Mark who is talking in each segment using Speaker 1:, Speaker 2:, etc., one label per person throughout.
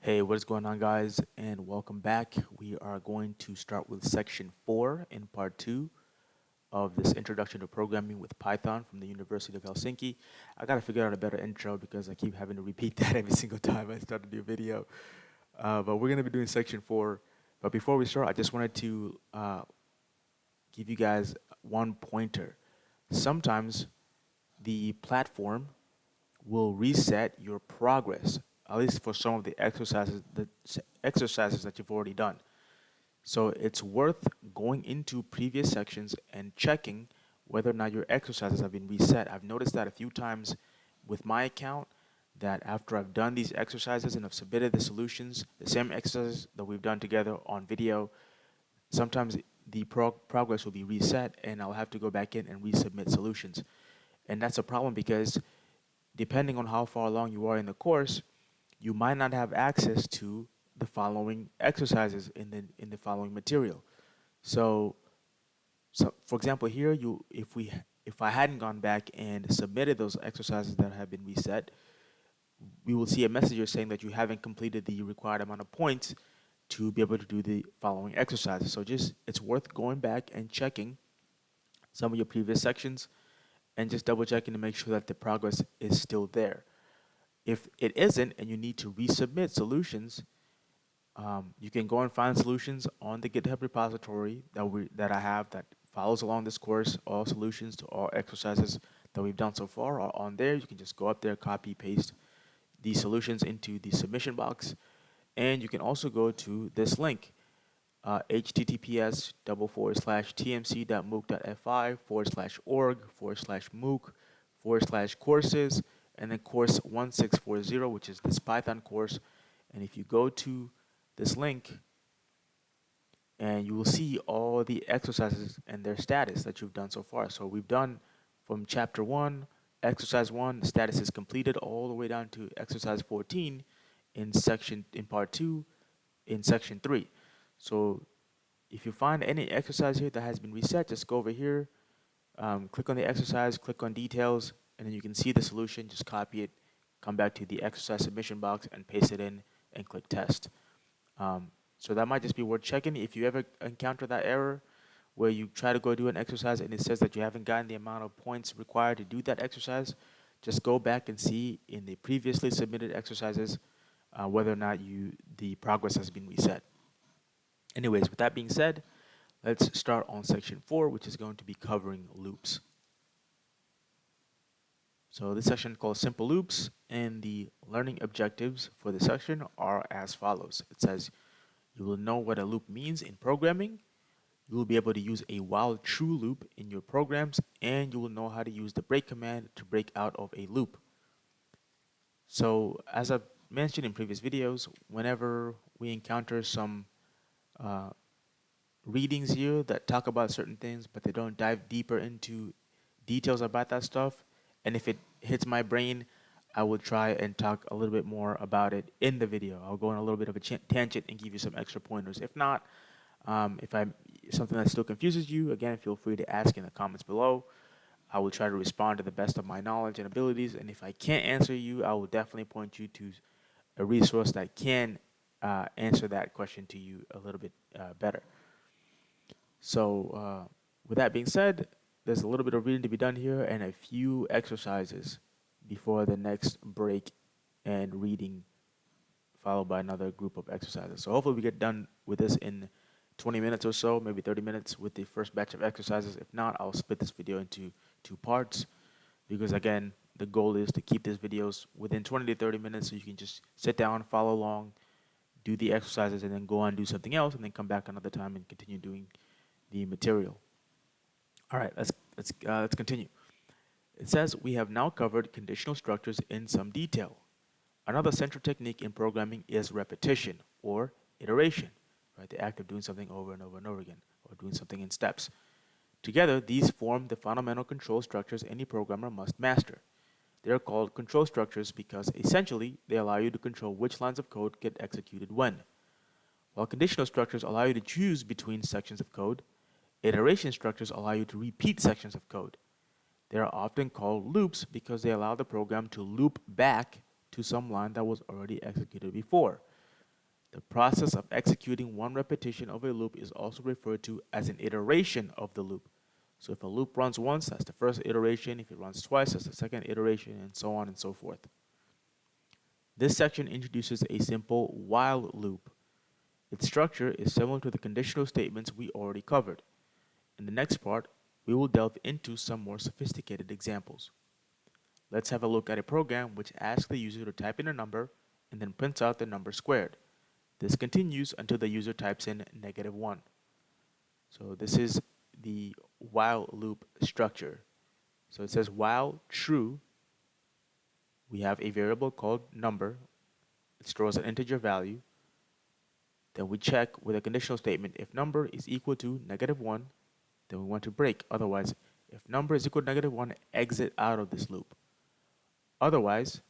Speaker 1: Hey, what is going on, guys? And welcome back. We are going to start with section 4 in part 2 of this introduction to programming with Python from the University of Helsinki. I got to figure out a better intro because I keep having to repeat that every single time I start a new video. But we're going to be doing section 4. But before we start, I just wanted to give you guys one pointer. Sometimes the platform will reset your progress, at least for some of the exercises that you've already done. So it's worth going into previous sections and checking whether or not your exercises have been reset. I've noticed that a few times with my account that after I've done these exercises and I've submitted the solutions, the same exercises that we've done together on video, sometimes the progress will be reset and I'll have to go back in and resubmit solutions. And that's a problem because depending on how far along you are in the course, you might not have access to the following exercises in the following material. So, for example, here if I hadn't gone back and submitted those exercises that have been reset, we will see a message here saying that you haven't completed the required amount of points to be able to do the following exercises. So just it's worth going back and checking some of your previous sections and just double checking to make sure that the progress is still there. If it isn't and you need to resubmit solutions, you can go and find solutions on the GitHub repository that I have that follows along this course. All solutions to all exercises that we've done so far are on there. You can just go up there, copy, paste the solutions into the submission box. And you can also go to this link, https://tmc.mooc.fi/org/MOOC/courses, and then course 1640, which is this Python course. And if you go to this link, and you will see all the exercises and their status that you've done so far. So we've done from chapter 1, exercise 1, the status is completed, all the way down to exercise 14 in part 2 in section 3. So if you find any exercise here that has been reset, just go over here, click on the exercise, click on details, and then you can see the solution. Just copy it, come back to the exercise submission box and paste it in and click test. So that might just be worth checking. If you ever encounter that error where you try to go do an exercise and it says that you haven't gotten the amount of points required to do that exercise, just go back and see in the previously submitted exercises whether or not the progress has been reset. Anyways, with that being said, let's start on section 4, which is going to be covering loops. So this section called Simple Loops, and the learning objectives for this section are as follows. It says you will know what a loop means in programming, you will be able to use a while true loop in your programs, and you will know how to use the break command to break out of a loop. So as I've mentioned in previous videos, whenever we encounter some readings here that talk about certain things, but they don't dive deeper into details about that stuff, and if it hits my brain, I will try and talk a little bit more about it in the video. I'll go on a little bit of a tangent and give you some extra pointers. If not, if something that still confuses you, again, feel free to ask in the comments below. I will try to respond to the best of my knowledge and abilities, and if I can't answer you, I will definitely point you to a resource that can answer that question to you a little bit better. So with that being said, there's a little bit of reading to be done here and a few exercises before the next break and reading, followed by another group of exercises. So hopefully we get done with this in 20 minutes or so, maybe 30 minutes with the first batch of exercises. If not, I'll split this video into 2 parts because, again, the goal is to keep these videos within 20 to 30 minutes so you can just sit down, follow along, do the exercises, and then go on and do something else, and then come back another time and continue doing the material. All right, let's continue. It says we have now covered conditional structures in some detail. Another central technique in programming is repetition or iteration, right? The act of doing something over and over and over again, or doing something in steps. Together, these form the fundamental control structures any programmer must master. They are called control structures because essentially they allow you to control which lines of code get executed when. While conditional structures allow you to choose between sections of code, iteration structures allow you to repeat sections of code. They are often called loops because they allow the program to loop back to some line that was already executed before. The process of executing one repetition of a loop is also referred to as an iteration of the loop. So if a loop runs once, that's the first iteration. If it runs twice, that's the second iteration, and so on and so forth. This section introduces a simple while loop. Its structure is similar to the conditional statements we already covered. In the next part, we will delve into some more sophisticated examples. Let's have a look at a program which asks the user to type in a number and then prints out the number squared. This continues until the user types in -1. So this is the while loop structure. So it says while true, we have a variable called number. It stores an integer value. Then we check with a conditional statement. If number is equal to -1, then we want to break. Otherwise, if number is equal to -1, exit out of this loop. Otherwise,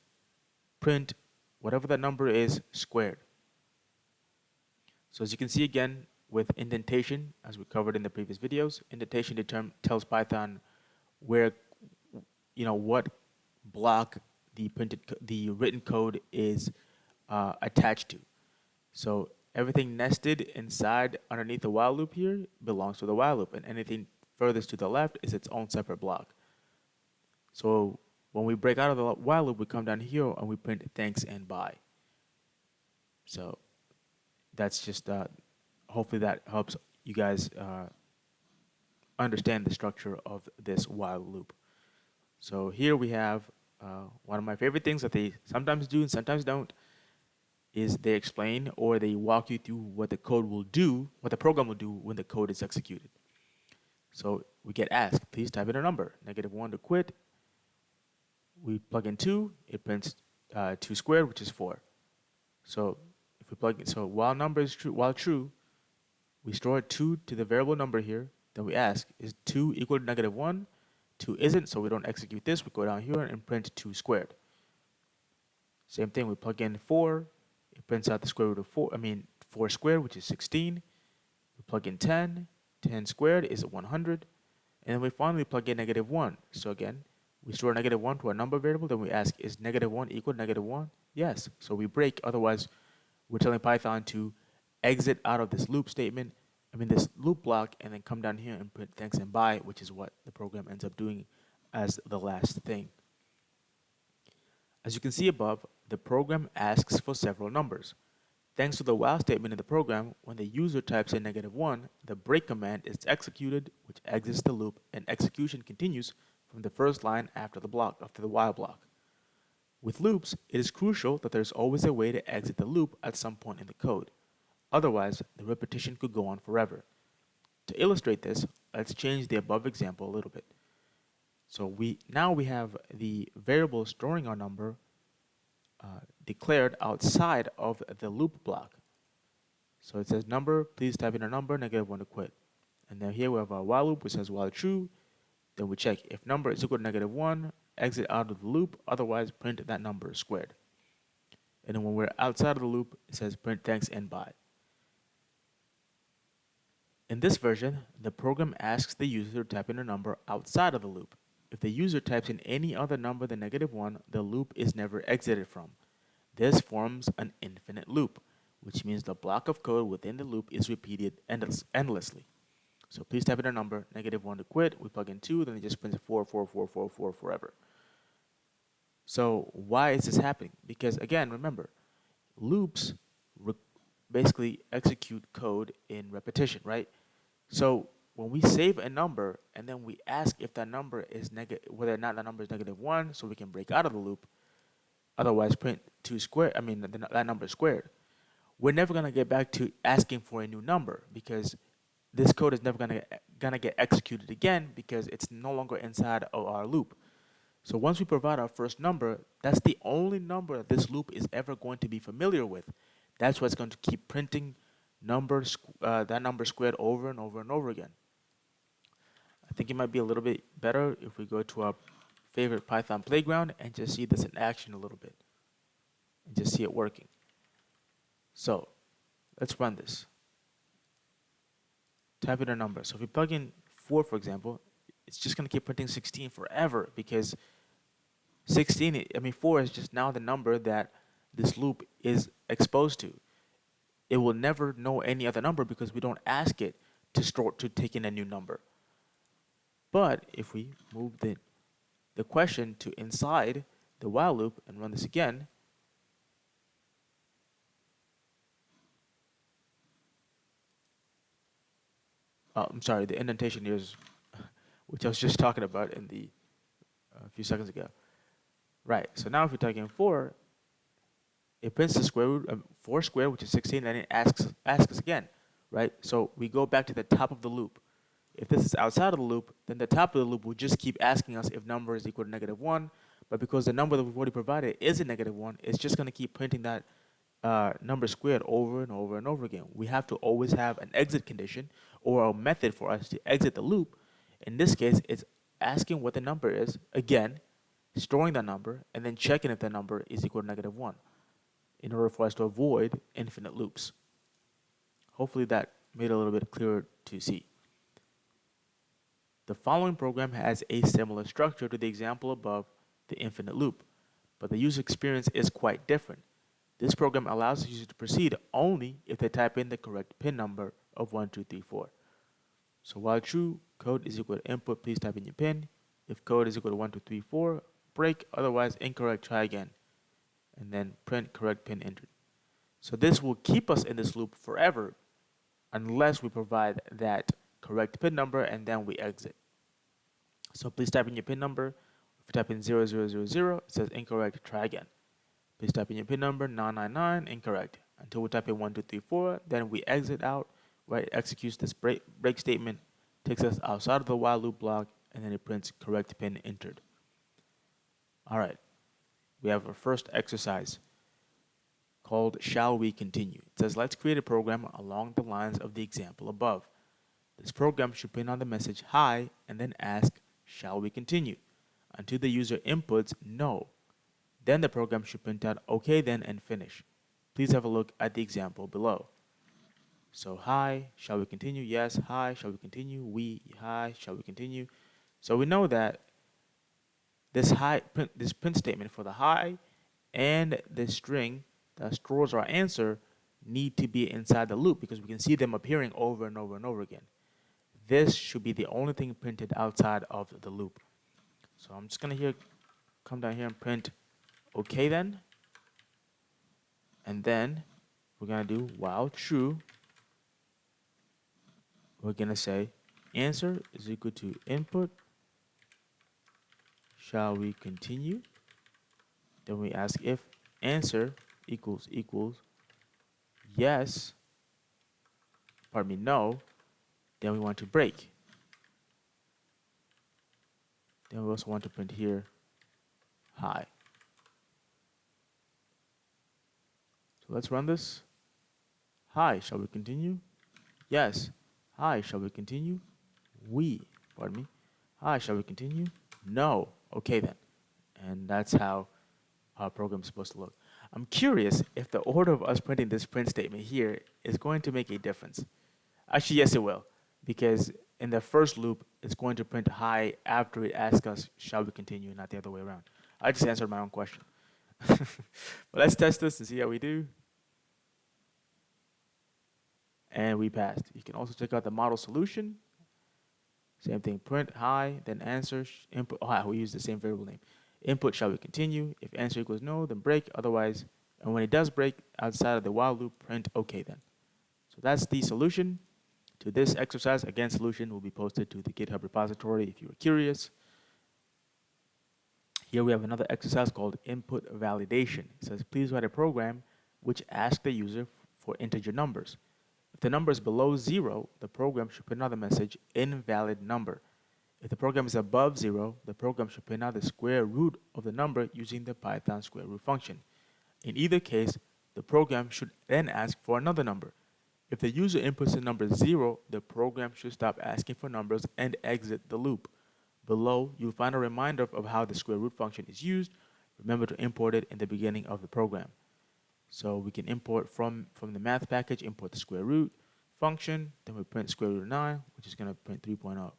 Speaker 1: print whatever that number is squared. So as you can see again with indentation, as we covered in the previous videos, indentation tells Python where, what block the written code is attached to. So everything nested inside underneath the while loop here belongs to the while loop, and anything furthest to the left is its own separate block. So when we break out of the while loop, we come down here and we print thanks and bye. So that's just, hopefully that helps you guys understand the structure of this while loop. So here we have one of my favorite things that they sometimes do and sometimes don't is they explain or they walk you through what the code will do, what the program will do when the code is executed. So we get asked, please type in a number, -1 to quit. We plug in 2, it prints 2 squared, which is 4. So if we plug in, so while number is true, while true, we store 2 to the variable number here. Then we ask, is 2 equal to -1? 2 isn't, so we don't execute this. We go down here and print 2 squared. Same thing, we plug in 4. It prints out the square root of 4 squared, which is 16. We plug in 10. 10 squared is 100. And then we finally plug in -1. So again, we store -1 to our number variable. Then we ask, is -1 equal to -1? Yes. So we break. Otherwise, we're telling Python to exit out of this loop statement, this loop block, and then come down here and print thanks and bye, which is what the program ends up doing as the last thing. As you can see above, the program asks for several numbers. Thanks to the while statement in the program, when the user types in -1, the break command is executed, which exits the loop, and execution continues from the first line after the while block. With loops, it is crucial that there's always a way to exit the loop at some point in the code. Otherwise, the repetition could go on forever. To illustrate this, let's change the above example a little bit. So now we have the variable storing our number declared outside of the loop block. So it says number, please type in a number, -1 to quit. And then here we have our while loop, which says while true. Then we check if number is equal to -1, exit out of the loop, otherwise print that number squared. And then when we're outside of the loop, it says print thanks and bye. In this version, the program asks the user to type in a number outside of the loop. If the user types in any other number than -1, the loop is never exited from. This forms an infinite loop, which means the block of code within the loop is repeated endlessly. So please type in a number, -1 to quit. We plug in 2, then it just prints 4, 4, 4, 4, 4 forever. So why is this happening? Because again, remember, loops basically execute code in repetition, right? So when we save a number and then we ask if that number is whether or not that number is -1, so we can break out of the loop, otherwise print 2 squared, that number is squared, we're never going to get back to asking for a new number because this code is never gonna get executed again because it's no longer inside of our loop. So once we provide our first number, that's the only number that this loop is ever going to be familiar with. That's why it's going to keep printing that number squared over and over and over again. I think it might be a little bit better if we go to our favorite Python playground and just see this in action a little bit and just see it working. So let's run this. Type in a number. So if we plug in 4, for example, it's just going to keep printing 16 forever because 4 is just now the number that this loop is exposed to. it will never know any other number because we don't ask it to take in a new number. But if we move the question to inside the while loop and run this again, I'm sorry, the indentation here is, which I was just talking about in the a few seconds ago. Right, so now if we type in 4, it prints the square root of 4 squared, which is 16, and it asks us again, right? So we go back to the top of the loop. If this is outside of the loop, then the top of the loop will just keep asking us if number is equal to -1, but because the number that we've already provided is a -1, it's just going to keep printing that number squared over and over and over again. We have to always have an exit condition or a method for us to exit the loop. In this case, it's asking what the number is, again, storing that number, and then checking if the number is equal to -1 in order for us to avoid infinite loops. Hopefully that made it a little bit clearer to see. The following program has a similar structure to the example above, the infinite loop, but the user experience is quite different. This program allows the user to proceed only if they type in the correct PIN number of 1, 2, 3, 4. So while true, code is equal to input, please type in your PIN. If code is equal to 1, 2, 3, 4, break, otherwise incorrect, try again. And then print correct PIN entered. So this will keep us in this loop forever unless we provide that correct PIN number and then we exit. So please type in your PIN number. If you type in 0000, it says incorrect, try again. Please type in your PIN number, 999, incorrect. Until we type in 1, 2, 3, 4, then we exit out, right? It executes this break statement, takes us outside of the while loop block, and then it prints correct PIN entered. All right, we have our first exercise called Shall We Continue? It says, let's create a program along the lines of the example above. This program should print on the message hi and then ask, shall we continue? Until the user inputs no. Then the program should print out okay then and finish. Please have a look at the example below. So hi, shall we continue? Yes, hi, shall we continue? Hi, shall we continue? So we know that this print statement for the hi and the string that stores our answer need to be inside the loop because we can see them appearing over and over and over again. This should be the only thing printed outside of the loop. So I'm just going to come down here and print okay then. And then we're going to do while true. We're going to say answer is equal to input. Shall we continue? Then we ask if answer equals yes, no, then we want to break. Then we also want to print here hi. So let's run this. Hi, shall we continue? Yes. Hi, shall we continue? Hi, shall we continue? No. Okay then. And that's how our program is supposed to look. I'm curious if the order of us printing this print statement here is going to make a difference. Actually, yes, it will. Because in the first loop, it's going to print hi after it asks us, shall we continue, not the other way around. I just answered my own question. But let's test this and see how we do. And we passed. You can also check out the model solution. Same thing, print hi, then answer, input. Oh, we use the same variable name. Input, shall we continue? If answer equals no, then break. Otherwise, and when it does break outside of the while loop, print okay then. So that's the solution to this exercise. Again, solution will be posted to the GitHub repository if you were curious. Here we have another exercise called input validation. It says, please write a program which asks the user for integer numbers. If the number is below 0, the program should print out the message invalid number. If the program is above 0, the program should print out the square root of the number using the Python square root function. In either case, the program should then ask for another number. If the user inputs the number 0, the program should stop asking for numbers and exit the loop. Below, you'll find a reminder of how the square root function is used. Remember to import it in the beginning of the program. So we can import from the math package, import the square root function, then we print square root of 9, which is going to print 3.0.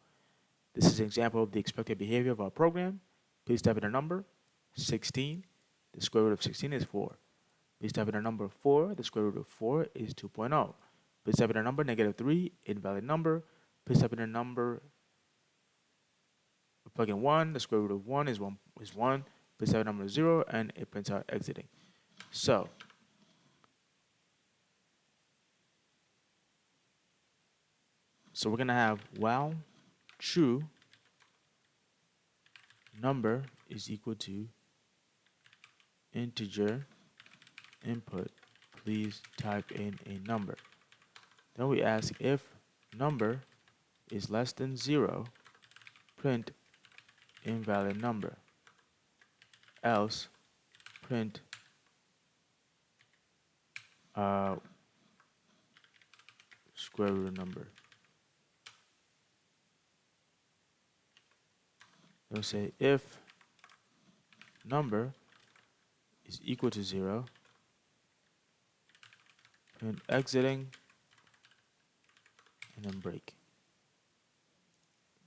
Speaker 1: This is an example of the expected behavior of our program. Please type in a number, 16. The square root of 16 is 4. Please type in a number 4. The square root of 4 is 2.0. Please type in a number -3, invalid number. Please type in a number, plug in 1. The square root of 1 is 1. Please type in a number 0, and it prints out exiting. So we're going to have while true, number is equal to integer input. Please type in a number. Then we ask if number is less than 0, print invalid number. Else, print square root number. Then we say if number is equal to 0, print exiting, and then break.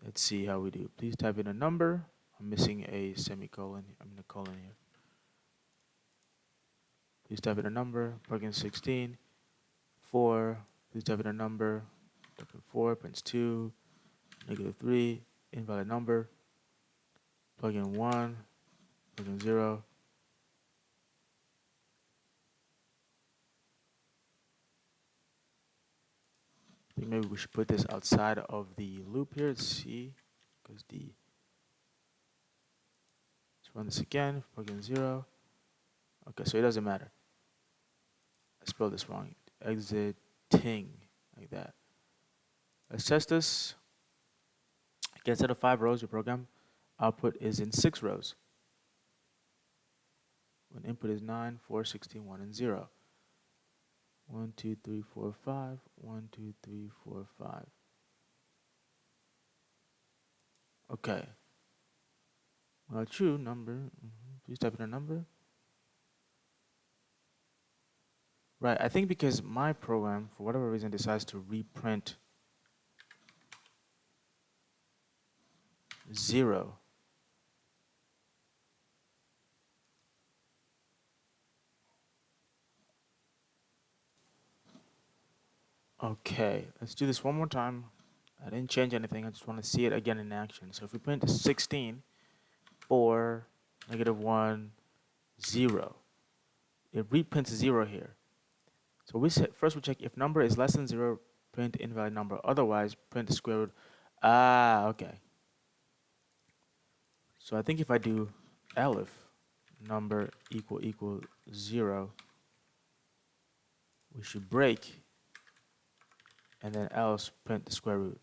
Speaker 1: Let's see how we do. Please type in a number. I'm missing a semicolon. I'm in a colon here. Please type in a number. Plug in 16. 4. Please type in a number. Type in 4. Prints 2. -3. Invalid number. Plug in 1. Plug in 0. I think maybe we should put this outside of the loop here. Let's see. Because let's run this again. Plug in 0. Okay, so it doesn't matter. I spelled this wrong. Exiting, like that. Let's test this. Again, instead of 5 rows, your program output is in 6 rows. When input is 9, 4, 16, 1, and 0. 1, 2, 3, 4, 5. 1, 2, 3, 4, 5. Okay. Well, true number. Please type in a number. Right, I think because my program, for whatever reason, decides to reprint 0. Okay, let's do this one more time. I didn't change anything. I just want to see it again in action. So if we print 16, 4, -1, 0, it reprints 0 here. So we said first we check if number is less than 0, print invalid number. Otherwise, print the square root. Okay. So I think if I do elif number equal 0, we should break, and then else print the square root.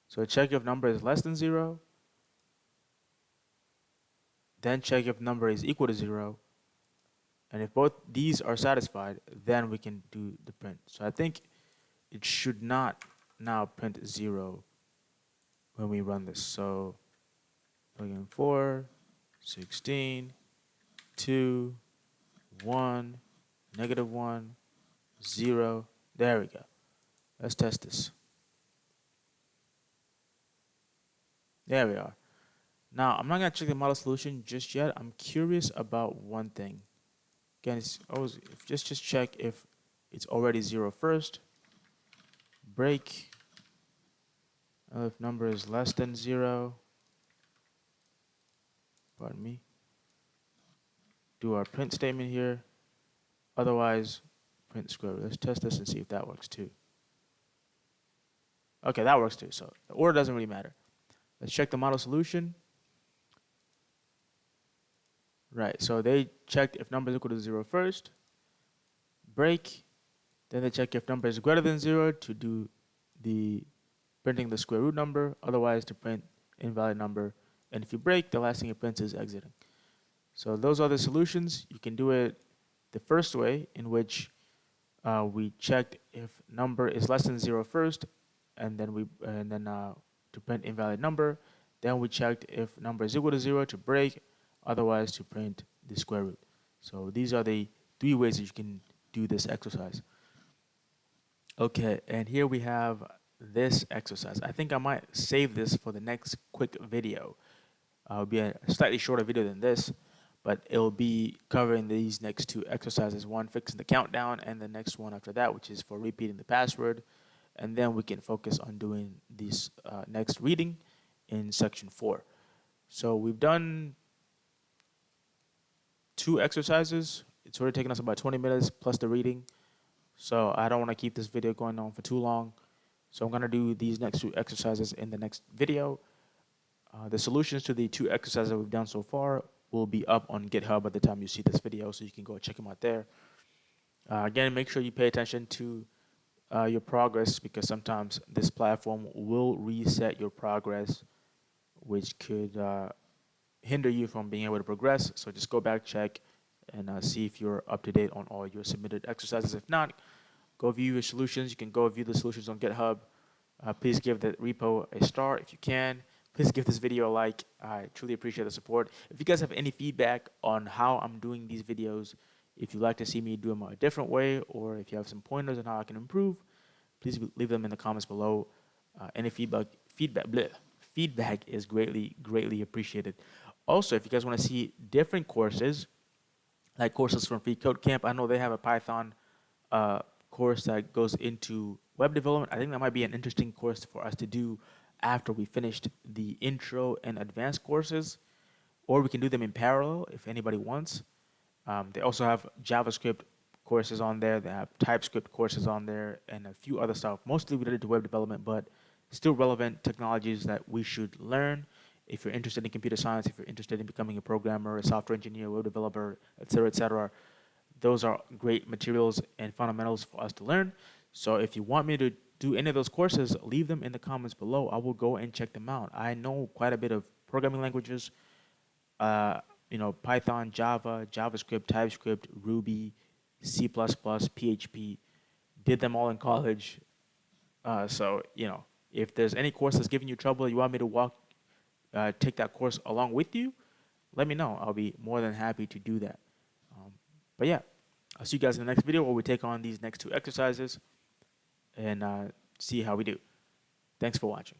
Speaker 1: So check if number is less than 0, then check if number is equal to 0, and if both these are satisfied, then we can do the print. So I think it should not now print 0 when we run this. So plug in 4, 16, 2, 1, -1, 0. There we go. Let's test this. There we are. Now, I'm not going to check the model solution just yet. I'm curious about one thing. Again, it's always just check if it's already 0 first. Break. If number is less than 0. Pardon me. Do our print statement here. Otherwise, print square root. Let's test this and see if that works too. Okay, that works too. So the order doesn't really matter. Let's check the model solution. Right, so they checked if number is equal to 0 first. Break. Then they check if number is greater than 0 to do the printing the square root number. Otherwise, to print invalid number. And if you break, the last thing it prints is exiting. So those are the solutions. You can do it the first way, in which we checked if number is less than 0 first, and then to print invalid number. Then we checked if number is equal to 0 to break, otherwise to print the square root. So these are the 3 ways that you can do this exercise. Okay, and here we have this exercise. I think I might save this for the next quick video. It'll be a slightly shorter video than this, but it'll be covering these next two exercises, one fixing the countdown and the next one after that, which is for repeating the password. And then we can focus on doing this next reading in section 4. So we've done 2 exercises. It's already taken us about 20 minutes plus the reading. So I don't want to keep this video going on for too long. So I'm going to do these next 2 exercises in the next video. The solutions to the 2 exercises we've done so far will be up on GitHub at the time you see this video, so you can go check them out there. Again, make sure you pay attention to your progress, because sometimes this platform will reset your progress, which could hinder you from being able to progress. So just go back, check, and see if you're up to date on all your submitted exercises. If not, go view your solutions. You can go view the solutions on GitHub. Please give the repo a star if you can. Please give this video a like. I truly appreciate the support. If you guys have any feedback on how I'm doing these videos, if you'd like to see me do them a different way, or if you have some pointers on how I can improve, please leave them in the comments below. Any feedback is greatly appreciated. Also, if you guys want to see different courses, like courses from Free Code Camp, I know they have a Python course that goes into web development. I think that might be an interesting course for us to do after we finished the intro and advanced courses, or we can do them in parallel if anybody wants. They also have JavaScript courses on there. They have TypeScript courses on there, and a few other stuff, mostly related to web development, but still relevant technologies that we should learn. If you're interested in computer science, if you're interested in becoming a programmer, a software engineer, web developer, etc., those are great materials and fundamentals for us to learn. So if you want me to do any of those courses, leave them in the comments below. I will go and check them out. I know quite a bit of programming languages, Python, Java, JavaScript, TypeScript, Ruby, C++, PHP. Did them all in college. So if there's any course that's giving you trouble, you want me to take that course along with you, let me know. I'll be more than happy to do that. But yeah, I'll see you guys in the next video where we take on these next 2 exercises and see how we do. Thanks for watching.